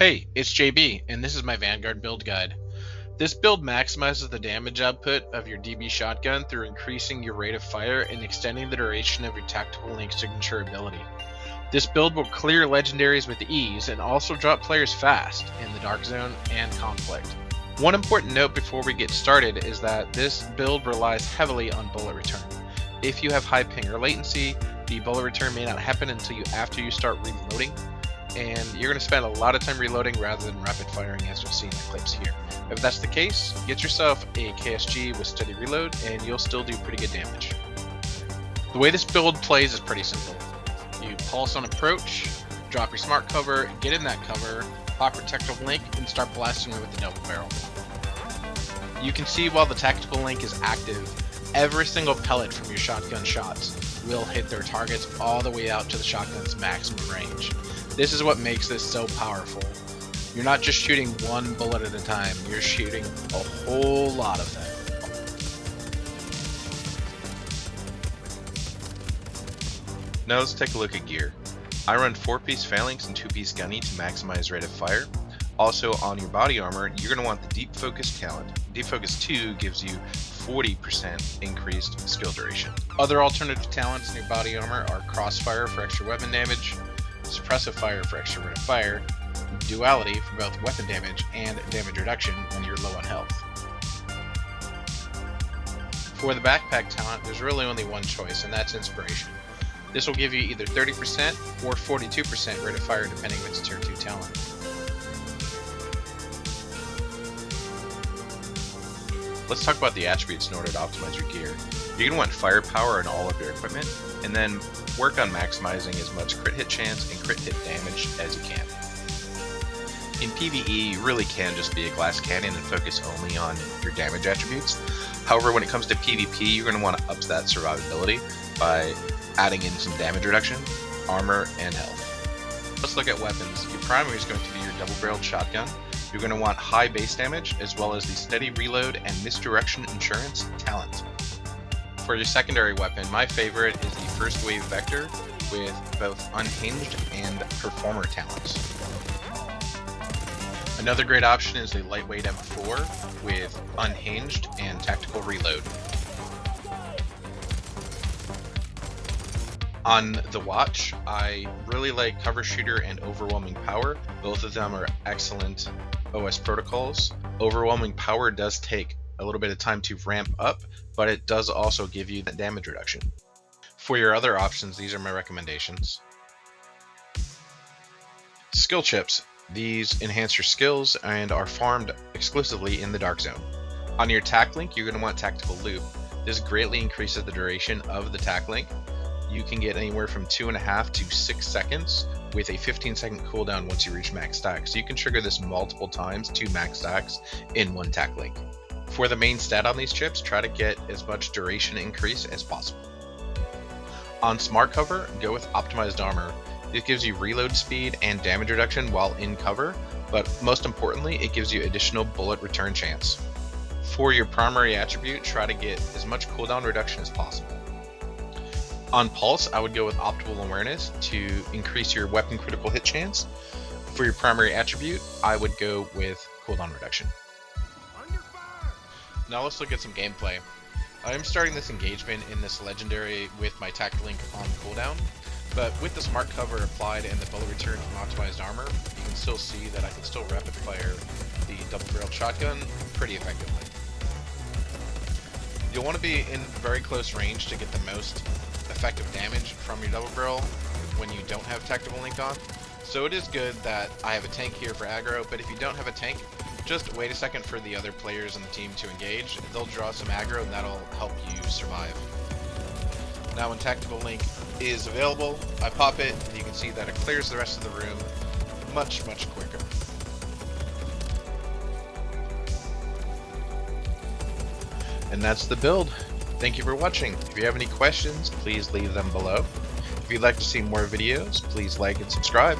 Hey, it's JB, and this is my Vanguard build guide. This build maximizes the damage output of your DB shotgun through increasing your rate of fire and extending the duration of your tactical link signature ability. This build will clear legendaries with ease and also drop players fast in the Dark Zone and Conflict. One important note before we get started is that this build relies heavily on bullet return. If you have high ping or latency, the bullet return may not happen until after you start reloading, and you're going to spend a lot of time reloading rather than rapid firing, as you'll see in the clips here. If that's the case, get yourself a KSG with steady reload and you'll still do pretty good damage. The way this build plays is pretty simple. You pulse on approach, drop your smart cover, get in that cover, pop your tactical link, and start blasting it with the double barrel. You can see while the tactical link is active, every single pellet from your shotgun shots will hit their targets all the way out to the shotgun's maximum range. This is what makes this so powerful. You're not just shooting one bullet at a time, you're shooting a whole lot of them. Now let's take a look at gear. I run 4-piece phalanx and 2-piece gunny to maximize rate of fire. Also on your body armor, you're going to want the Deep Focus talent. Deep Focus 2 gives you 40% increased skill duration. Other alternative talents in your body armor are Crossfire for extra weapon damage, Suppressive Fire for extra rate of fire, Duality for both weapon damage and damage reduction when you're low on health. For the backpack talent, there's really only one choice, and that's Inspiration. This will give you either 30% or 42% rate of fire depending if it's a tier 2 talent. Let's talk about the attributes in order to optimize your gear. You're going to want firepower in all of your equipment, and then work on maximizing as much crit hit chance and crit hit damage as you can. In PvE, you really can just be a glass cannon and focus only on your damage attributes. However, when it comes to PvP, you're going to want to up that survivability by adding in some damage reduction, armor, and health. Let's look at weapons. Your primary is going to be your double-barreled shotgun. You're going to want high base damage, as well as the steady reload and misdirection insurance talent. For your secondary weapon, my favorite is the First Wave Vector with both Unhinged and Performer talents. Another great option is the Lightweight M4 with Unhinged and Tactical Reload. On the Watch, I really like Cover Shooter and Overwhelming Power. Both of them are excellent OS protocols. Overwhelming Power does take a little bit of time to ramp up, but it does also give you that damage reduction. For your other options, these are my recommendations. Skill chips. These enhance your skills and are farmed exclusively in the Dark Zone. On your tac link, you're going to want Tactical Loop. This greatly increases the duration of the tac link. You can get anywhere from 2.5 to 6 seconds with a 15-second cooldown once you reach max stack. So you can trigger this multiple times to max stacks in one tac link. For the main stat on these chips, try to get as much duration increase as possible. On Smart Cover, go with Optimized Armor. It gives you reload speed and damage reduction while in cover, but most importantly, it gives you additional bullet return chance. For your primary attribute, try to get as much cooldown reduction as possible. On Pulse, I would go with Optimal Awareness to increase your weapon critical hit chance. For your primary attribute, I would go with cooldown reduction. Now let's look at some gameplay. I am starting this engagement in this legendary with my tac link on cooldown, but with the smart cover applied and the bullet return from optimized armor, you can still see that I can still rapid fire the double-barreled shotgun pretty effectively. You'll want to be in very close range to get the most effective damage from your double barrel when you don't have tactical link on. So it is good that I have a tank here for aggro, but if you don't have a tank, just wait a second for the other players on the team to engage. They'll draw some aggro and that'll help you survive. Now when tactical link is available, I pop it and you can see that it clears the rest of the room much quicker. And that's the build. Thank you for watching. If you have any questions, please leave them below. If you'd like to see more videos, please like and subscribe.